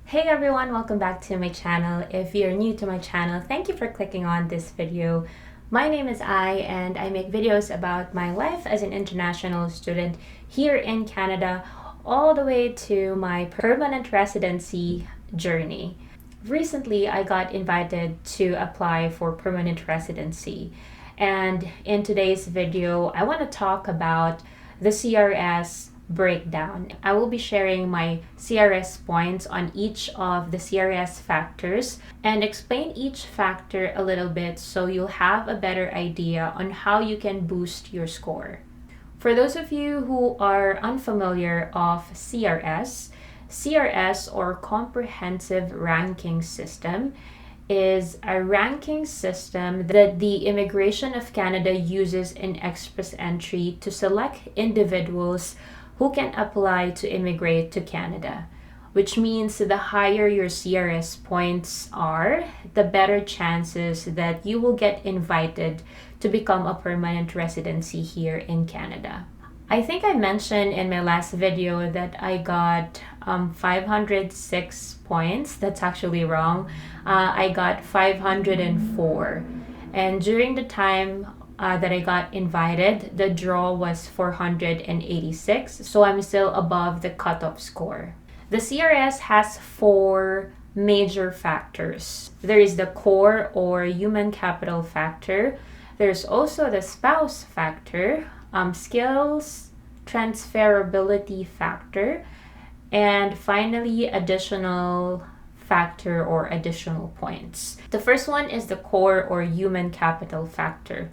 Hey everyone, welcome back to my channel. If you're new to my channel, thank you for clicking on this video. My name is Ai and I make videos about my life as an international student here in Canada all the way to my permanent residency journey. Recently, I got invited to apply for permanent residency, and in today's video, I want to talk about the CRS breakdown. I will be sharing my CRS points on each of the CRS factors and explain each factor a little bit so you'll have a better idea on how you can boost your score. For those of you who are unfamiliar of CRS or Comprehensive Ranking System is a ranking system that the Immigration of Canada uses in express entry to select individuals who can apply to immigrate to Canada, which means the higher your CRS points are, the better chances that you will get invited to become a permanent residency here in Canada. I think I mentioned in my last video that I got 506 points. That's actually wrong. I got 504. And during the time that I got invited, the draw was 486, so I'm still above the cutoff score. The CRS has four major factors. There is the core or human capital factor. There's also the spouse factor, skills, transferability factor, and finally additional factor or additional points. The first one is the core or human capital factor.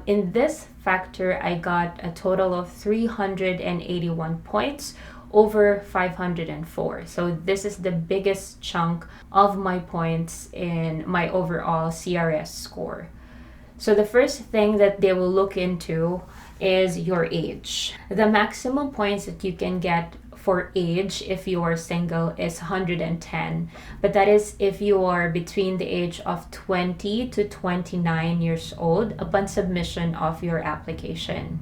In this factor, I got a total of 381 points over 504. So this is the biggest chunk of my points in my overall CRS score. So the first thing that they will look into is your age. The maximum points that you can get for age if you are single is 110, but that is if you are between the age of 20 to 29 years old upon submission of your application.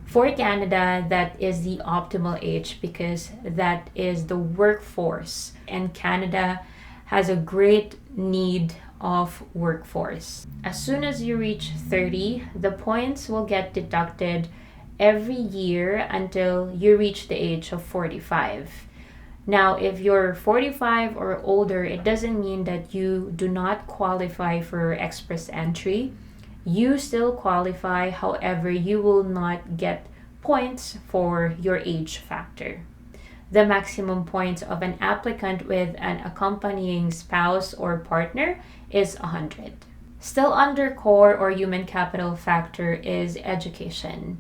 For Canada, that is the optimal age because that is the workforce, and Canada has a great need of workforce. As soon as you reach 30, the points will get deducted every year until you reach the age of 45. Now, if you're 45 or older, it doesn't mean that you do not qualify for express entry. You still qualify, however, you will not get points for your age factor. The maximum points of an applicant with an accompanying spouse or partner is 100. Still under core or human capital factor is education.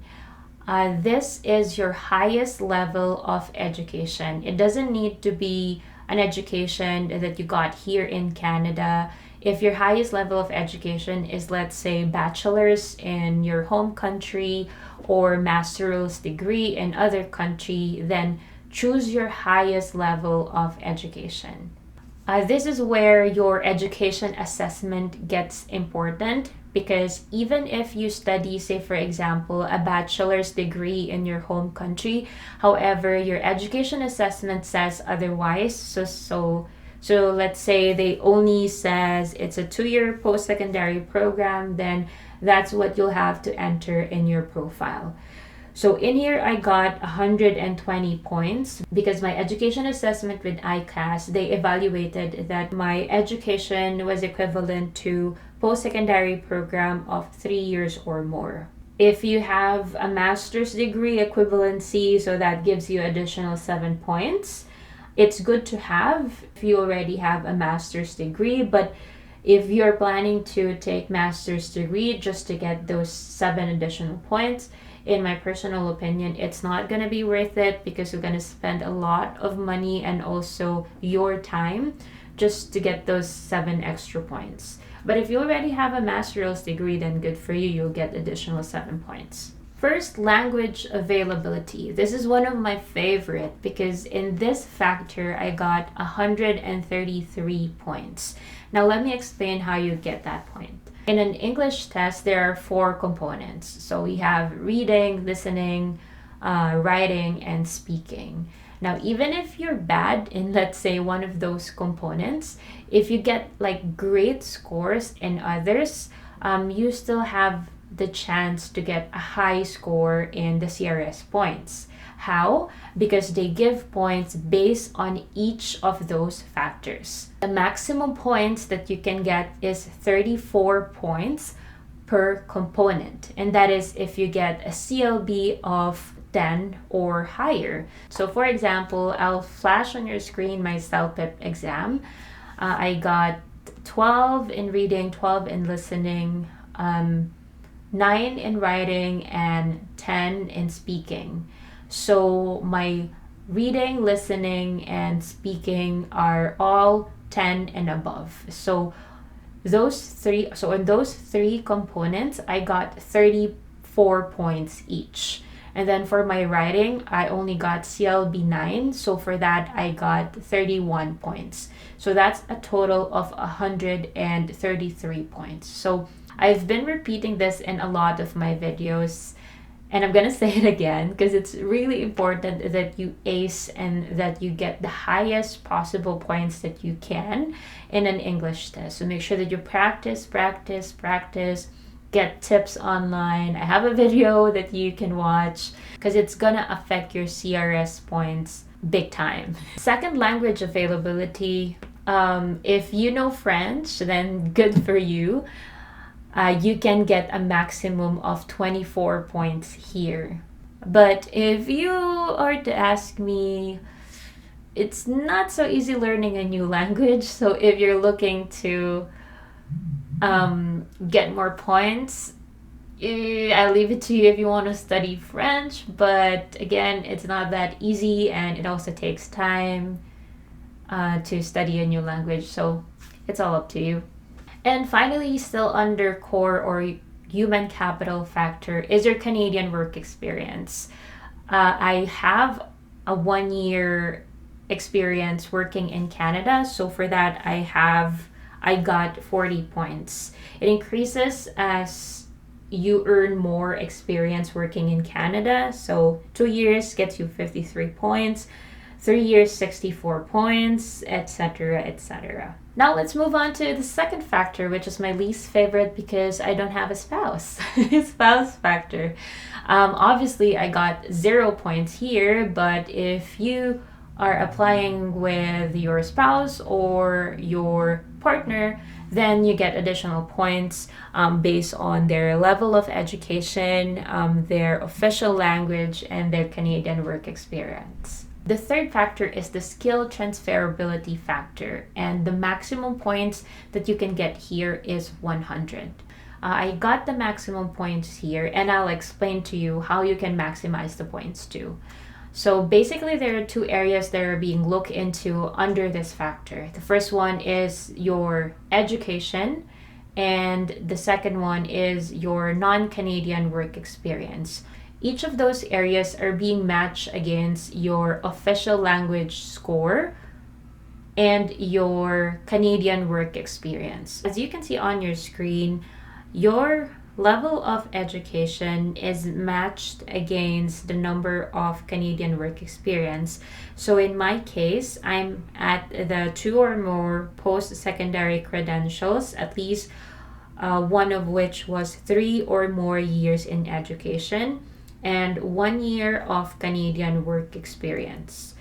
This is your highest level of education. It doesn't need to be an education that you got here in Canada. If your highest level of education is, let's say, bachelor's in your home country or master's degree in other country, then choose your highest level of education. This is where your education assessment gets important, because even if you study, say for example, a bachelor's degree in your home country, however, your education assessment says otherwise. So let's say they only says it's a 2-year post-secondary program, then that's what you'll have to enter in your profile. So in here, I got 120 points because my education assessment with ICAS, they evaluated that my education was equivalent to post-secondary program of 3 years or more. If you have a master's degree equivalency, so that gives you additional 7 points. It's good to have if you already have a master's degree, but if you're planning to take master's degree just to get those 7 additional points, in my personal opinion, it's not going to be worth it because you're going to spend a lot of money and also your time just to get those 7 extra points. But if you already have a master's degree, then good for you, you'll get additional 7 points. First, language availability. This is one of my favorite because in this factor, I got 133 points. Now let me explain how you get that point. In an English test, there are 4 components. So we have reading, listening, writing, and speaking. Now, even if you're bad in, let's say, one of those components, if you get like great scores in others, you still have the chance to get a high score in the CRS points. How? Because they give points based on each of those factors. The maximum points that you can get is 34 points per component, and that is if you get a CLB of 10 or higher. So for example, I'll flash on your screen my CELPIP exam. I got 12 in reading, 12 in listening, 9 in writing, and 10 in speaking. So my reading, listening, and speaking are all 10 and above. So in those three components, I got 34 points each. And then for my writing, I only got CLB 9. So for that, I got 31 points. So that's a total of 133 points. So I've been repeating this in a lot of my videos, and I'm going to say it again because it's really important that you ace and that you get the highest possible points that you can in an English test. So make sure that you practice, get tips online. I have a video that you can watch because it's going to affect your CRS points big time. Second, language availability. If you know French, then good for you. You can get a maximum of 24 points here. But if you are to ask me, it's not so easy learning a new language. So if you're looking to get more points, I leave it to you if you want to study French. But again, it's not that easy, and it also takes time to study a new language. So it's all up to you. And finally, still under core or human capital factor is your Canadian work experience. I have a 1-year experience working in Canada. So for that, I got 40 points. It increases as you earn more experience working in Canada. So 2 years gets you 53 points, 3 years, 64 points, etc., etc. Now let's move on to the second factor, which is my least favorite because I don't have a spouse. Spouse factor. Obviously, I got 0 points here, but if you are applying with your spouse or your partner, then you get additional points based on their level of education, their official language, and their Canadian work experience. The third factor is the skill transferability factor, and the maximum points that you can get here is 100. I got the maximum points here, and I'll explain to you how you can maximize the points too. So basically, there are 2 areas that are being looked into under this factor. The first one is your education, and the second one is your non-Canadian work experience. Each of those areas are being matched against your official language score and your Canadian work experience. As you can see on your screen, your level of education is matched against the number of Canadian work experience. So in my case, I'm at the 2 or more post-secondary credentials, at least one of which was 3 or more years in education, and 1 year of Canadian work experience.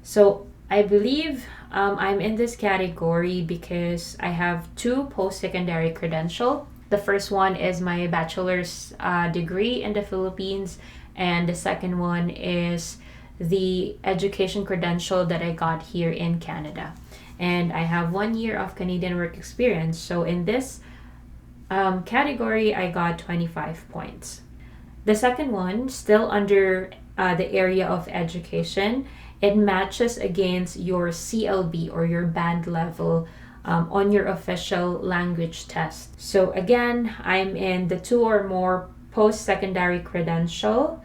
So I believe I'm in this category because I have 2 post-secondary credentials. The first one is my bachelor's degree in the Philippines, and the second one is the education credential that I got here in Canada. And I have 1 year of Canadian work experience. So in this category, I got 25 points. The second one, still under the area of education, it matches against your CLB or your band level on your official language test. So again, I'm in the 2 or more post-secondary credential,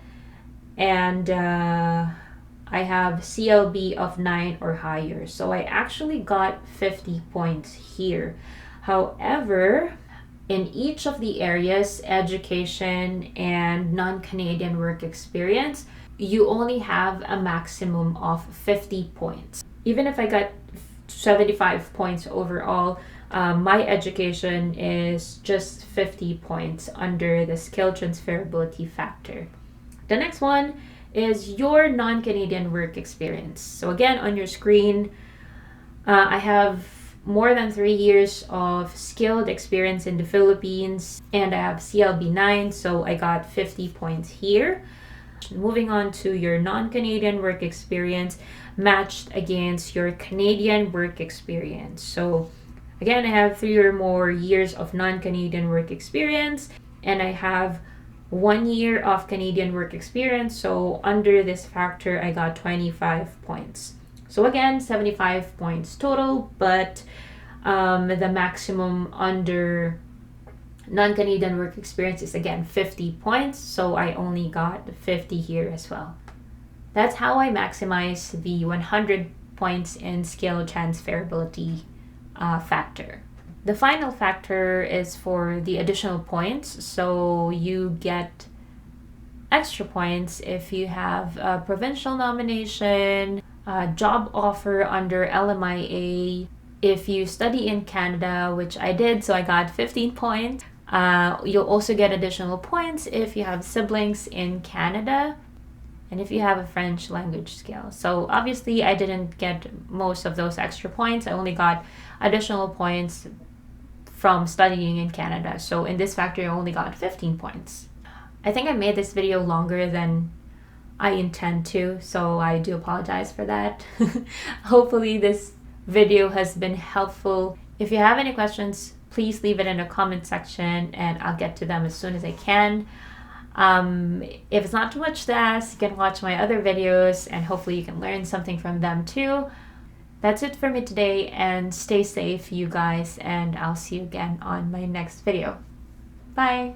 and I have CLB of 9 or higher. So I actually got 50 points here. However, in each of the areas, education and non-Canadian work experience, you only have a maximum of 50 points. Even if I got 75 points overall, my education is just 50 points under the skill transferability factor. The next one is your non-Canadian work experience. So again, on your screen, I have more than 3 years of skilled experience in the Philippines, and I have CLB 9, so I got 50 points here. Moving on to your non-Canadian work experience matched against your Canadian work experience. So again, I have 3 or more years of non-Canadian work experience, and I have 1 year of Canadian work experience. So under this factor, I got 25 points. So again, 75 points total, but the maximum under non-Canadian work experience is again 50 points. So I only got 50 here as well. That's how I maximize the 100 points in skill transferability factor. The final factor is for the additional points. So you get extra points if you have a provincial nomination, a job offer under LMIA, if you study in Canada, which I did, so I got 15 points. You'll also get additional points if you have siblings in Canada and if you have a French language skill. So obviously I didn't get most of those extra points. I only got additional points from studying in Canada. So in this factor, I only got 15 points. I think I made this video longer than I intend to, so I do apologize for that. Hopefully this video has been helpful. If you have any questions, please leave it in the comment section and I'll get to them as soon as I can. If it's not too much to ask, you can watch my other videos and hopefully you can learn something from them too. That's it for me today, and stay safe, you guys, and I'll see you again on my next video. Bye!